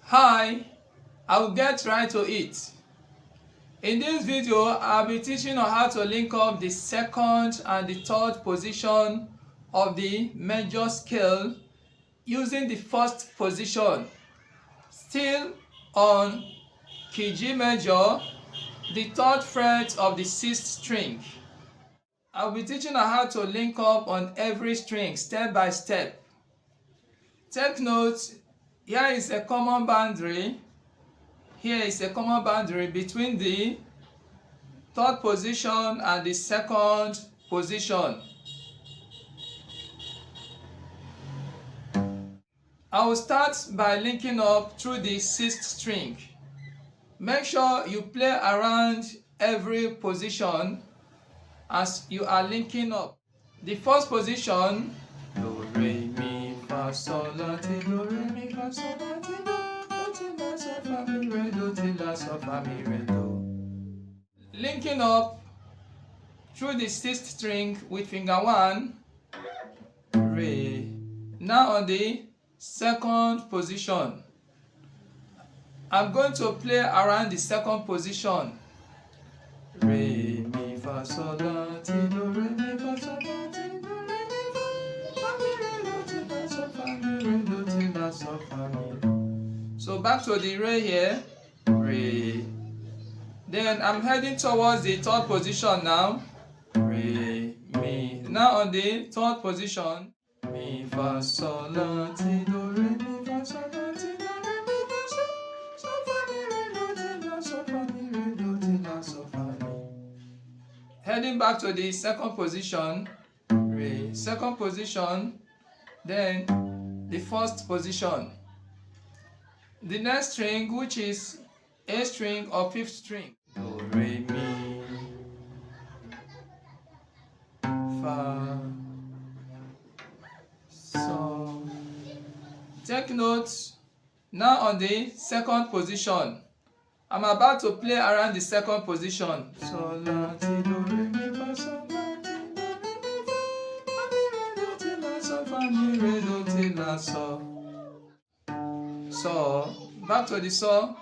Hi, I will get right to it. In this video, I'll be teaching on how to link up the second and the third position of the major scale using the first position, still on key G major, the third fret of the sixth string. I'll be teaching on how to link up on every string step by step. Take note, here is a common boundary. Here is a common boundary between the third position and the second position. I will start by linking up through the sixth string. Make sure you play around every position as you are linking up. The first position, do, re, mi, fa, sol, la, ti, do, re, mi, fa, sol, la, ti, do, la, sol, fa, mi, re, do, ti, la, sol, fa, mi, re, do. Linking up through the sixth string with finger 1, re. Now on the second position, I'm going to play around the second position. Re, mi, fa, sol, la, ti, do, re, mi, fa, sol, la, ti, do, re, mi, fa, mi, re, do, ti, la, sol, fa, mi, re, do, ti, la, sol, fa, mi. So back to the re here, re. Then I'm heading towards the third position now. Re, mi. Now on the third position, mi, fa, sol, la, ti, do, re, mi, fa, sol, la, ti, do, re, mi, fa, sol, fa, mi, re, do, ti, la, sol, fa, mi, re, do, ti, la, sol, fa, mi. Heading back to the second position, re, second position, then the first position. The next string, which is A string or fifth string, do, re, mi, fa, sol. Take note, now on the second position, I'm about to play around the second position. Sol, la, ti, do, re, mi, fa, sol, la, ti, do, re, mi, fa, mi, re, do, ti, la, sol, fa, mi, re, do, ti, la, sol. So, back to the sol.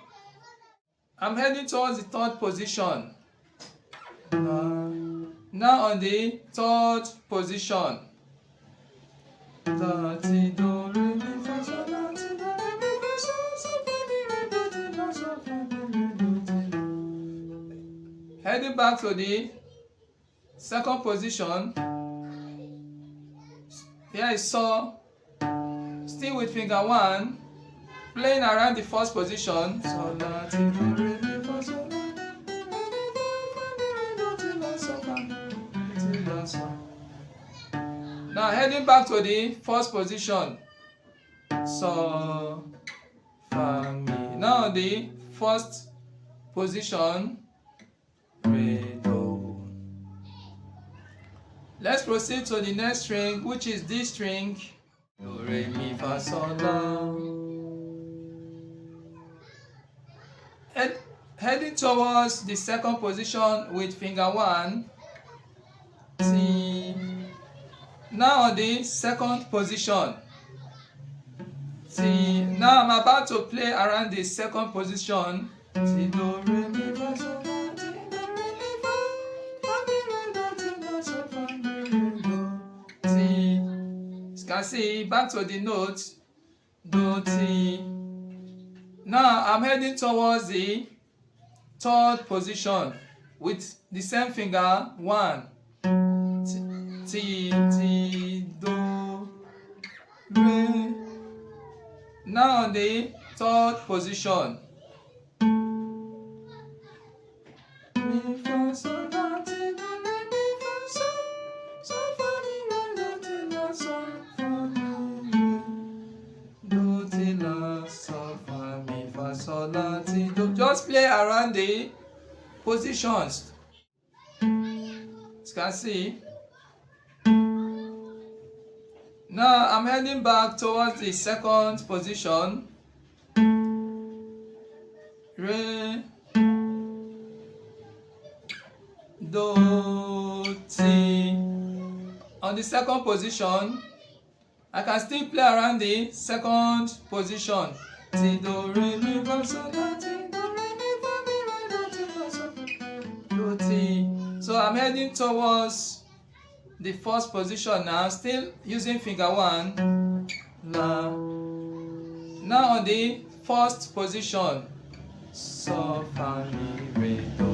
I'm heading towards the third position. Now on the third position, la, ti, do, re, mi, fa, sol, la, ti, do, re, mi, fa, sol, fa, mi, re, do, ti, la, sol, fa, mi, re, do, ti, la. Heading back to the second position. Here is sol, still with finger 1, playing around the first position. Sol, la, ti, do, re, mi, fa, sol, la, now heading back to the first position. So, fa, mi. Now the first position, re, do. Let's proceed to the next string, which is this string. Do, re, mi, fa, sol, la. Heading towards the second position with finger 1, ti. Now on the second position, ti. Now I'm about to play around the second position. Ti, do, re, mi, fa, sol, la, ti, do, re, mi, fa, mi, re, do, ti, la, sol, fa, mi, re, do, ti. As you can see, back to the note, do, ti. Now I'm heading towards the third position with the same finger 1, ti, ti, do, re. Now on the third position, mi, fa, sol, la, ti, do, re, mi, fa, sol, fa, mi, re, do, ti, la, sol, fa, mi, re, do, ti, la, sol, fa, mi, fa, sol, la, ti, do. Just play around the positions. As you can see, now I'm heading back towards the second position. Re, do, ti. On the second position, I can still play around the second position. ti, do, re, mi, fa, sol, la, ti, do, re, mi, fa, mi, re, do, ti, la, sol, do, ti. So I'm heading towards the first position now, still using finger 1, la. Now on the first position, sol, fa, mi, re, do.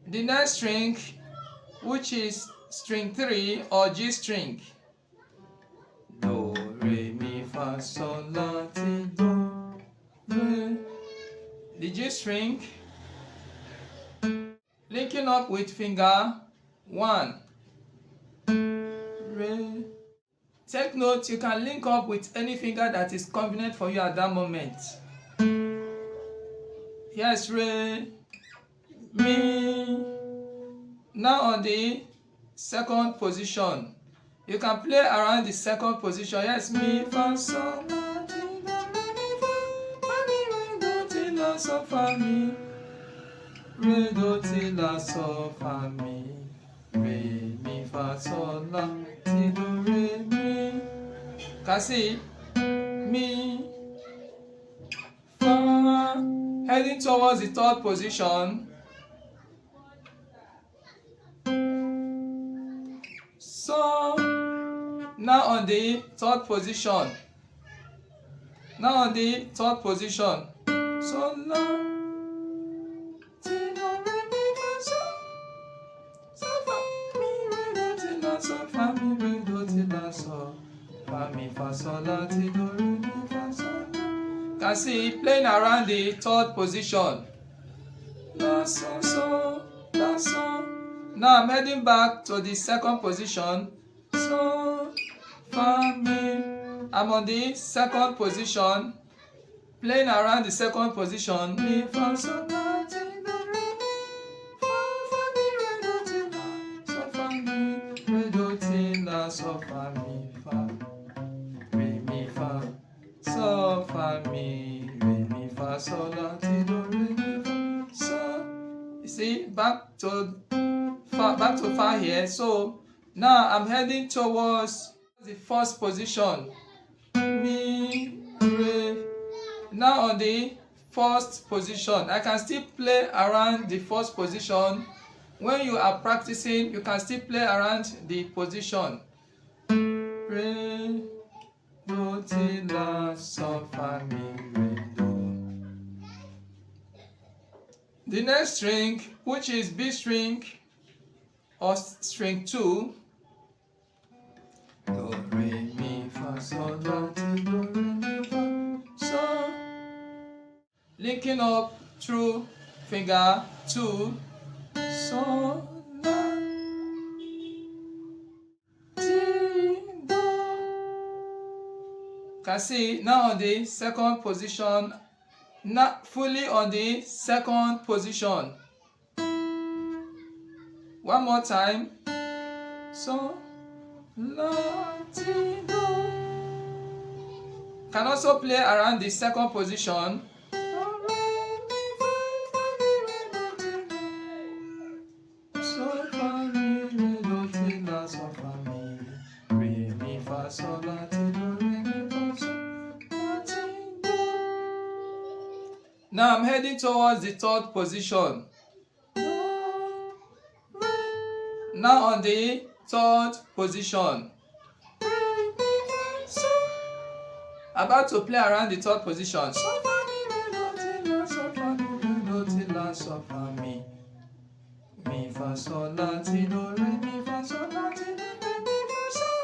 The next string, which is string 3 or G string, do, re, mi, fa, sol, la, ti, do, re. The G string, linking up with finger 1, re. Take note, you can link up with any finger that is convenient for you at that moment. Yes, re, mi. Now on the second position, you can play around the second position. Yes, mi, fa, sol, la, ti, do, re, mi, fa, mi, re, do, ti, la, sol, fa, mi, re, do, ti, la, sol, fa, mi, re, mi, fa, sol, la, ti, do, re, mi. Can see, mi, fa, heading towards the third position, so now on the third position, so la, ti, do, re, mi, fa, sol, sol, fa, mi, re, do, ti, la, sol, fa, mi, re, do, ti, la, sol, fa, mi, fa, sol, la, ti, do, re, mi, fa, sol, la. Can see playing around the third position, la, sol, sol, la, sol. Now I'm heading back to the second position, sol, fa, mi. I'm on the second position, playing around the second position, mi, fa, sol, la, ti, do, re, mi, fa, mi, re, do, ti, la, sol, fa, mi, re, do, ti, la, sol, fa, mi, fa, re, mi, fa, sol, fa, mi, re, mi, fa, sol, la, ti, do, re, mi, fa, sol. You see, back to fa here. So now I'm heading towards the first position, mi, re. Now on the first position, I can still play around the first position. When you are practicing, you can still play around the position, re, do, ti, la, sol, fa, mi, re, do. The next string, which is B string or string 2, do, re, mi, fa, sol, la, ti, do, re, mi, fa, sol. Linking up through finger 2, sol, la, ti, do. Can see now on the second position, not fully on the second position. One more time, sol, la, ti, do. Can also play around the second position, sol, fa, mi, re, do, ti, la, sol, fa, mi, re, mi, fa, sol, la, ti, do, re, mi, fa, sol, la, ti, do. Now I'm heading towards the third position. Now on the third position, about to play around the third position, sol, fa, mi, re, do, ti, la, sol, fa, mi, re, do, ti, la, sol, fa, mi, fa, sol, la, ti, do, re, mi, fa, sol, la, ti, do, re, mi, fa, sol,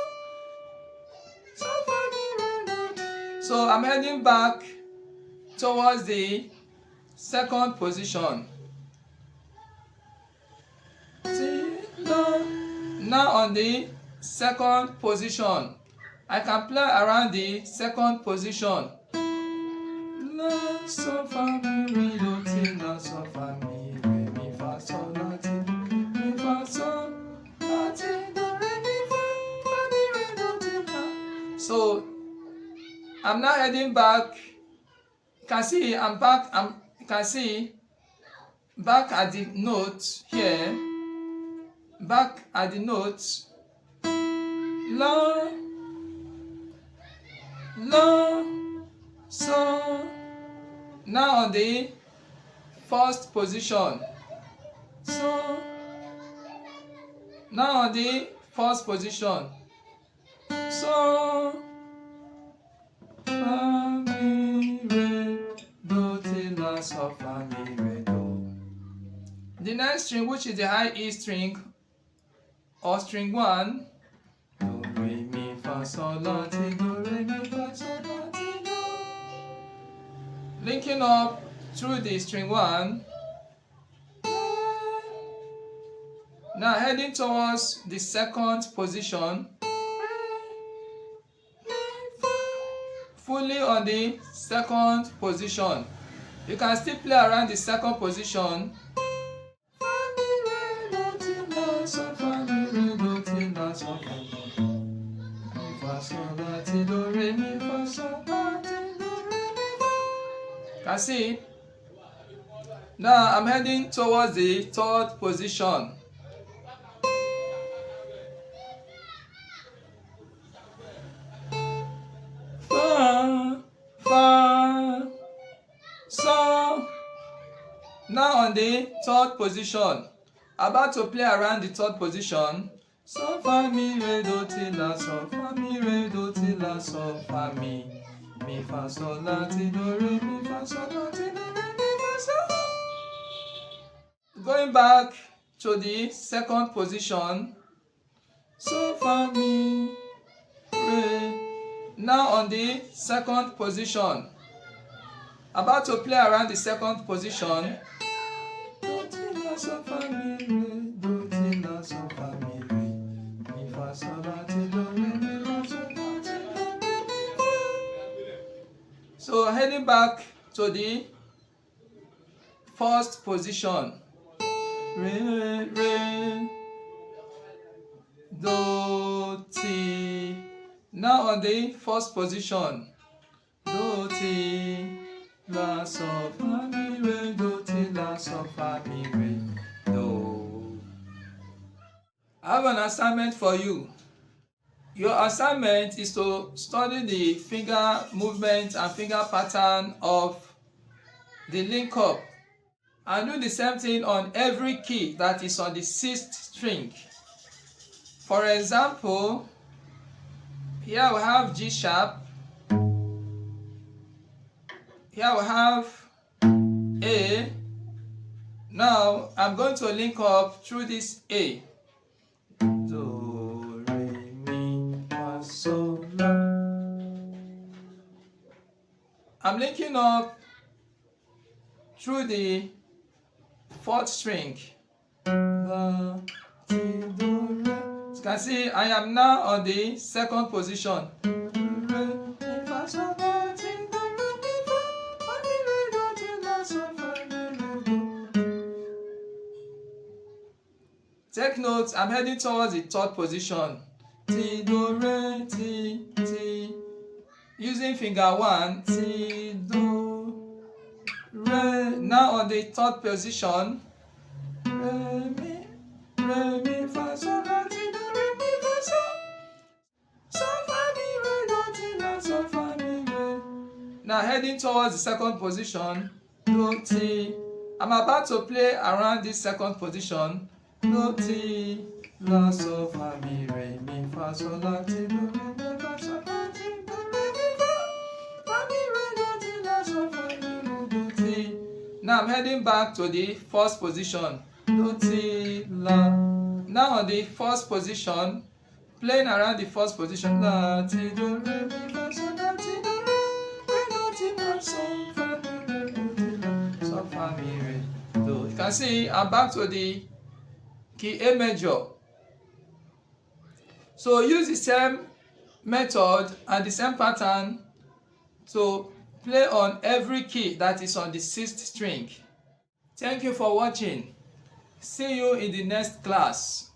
sol, fa, mi, re, do. So I'm heading back towards the second position, ti, la. Now on the second position, I can play around the second position, la, sol, fa, mi, re, do, ti, la, sol, fa, mi, re, mi, fa, sol, la, ti, do, mi, fa, sol, la, ti, do, re, mi, fa, mi, re, do, ti, la. So I'm now heading back. You can see I'm back. You can see back at the note here. Back at the note, la, la, So now on the first position. So now on the first position. So fa mi re do ti la sol fa mi re do. The next string, which is the high E string or string 1, do re mi fa sol la ti do re mi fa sol la ti do. Linking up through the string 1. Now heading towards the second position, fully on the second position. You can still play around the second position. Can see? Now I'm heading towards the third position. So now on the third position, about to play around the third position. So fa mi re do ti la sol fa mi re do ti la sol fa mi fa sol la ti do re mi fa sol la ti do re mi fa sol. Going back to the second position. So fa mi re. Now on the second position, about to play around the second position. Do ti la sol fa mi re do ti la sol fa mi re mi fa sol la ti do re mi fa sol la ti do re mi fa. So heading back to the first position. Re re do ti. Now on the first position. Do ti la sol fa mi re do ti la sol fa mi re do. I have an assignment for you. Your assignment is to study the finger movement and finger pattern of the link up and do the same thing on every key that is on the 6th string. For example, here we have G sharp. Here we have A. Now I'm going to link up through this A. Do, re, mi, fa, sol, la. I'm linking up through the 4th string. La, ti, do, re. As you can see, I am now on the second position. Re, mi, fa, sol, la, ti, do, re, mi, fa, fa, mi, re, do, ti, la, sol, fa, mi, re, do. Take note, I'm heading towards the 3rd position. Ti, do, re, ti, ti. Using finger 1, ti, do, re. Now on the 3rd position. Re, mi, fa, sol, la, ti, do, re, mi, fa, sol. Sol, fa, mi, re, do, ti, la, sol, fa, mi, re. Now heading towards the 2nd position. Do, ti. I'm about to play around this 2nd position. Do, ti, la, sol, fa, mi, re, mi, fa, sol, la, ti, do, re, mi, fa, sol, la, ti, do, re, mi, fa, fa, mi, re, do, ti, la, sol, fa, mi, re, do, ti. Now I'm heading back to the 1st position. Do, ti, la. Now on the 1st position, playing around the 1st position. La, ti, do, re, mi, fa, sol, la, ti, do, re, do, ti, la, sol, fa, mi, re, do, ti, la, sol, fa, mi, re, do. You can see I'm back to the key A major. So use the same method and the same pattern to play on every key that is on the 6th string. Thank you for watching. See you in the next class.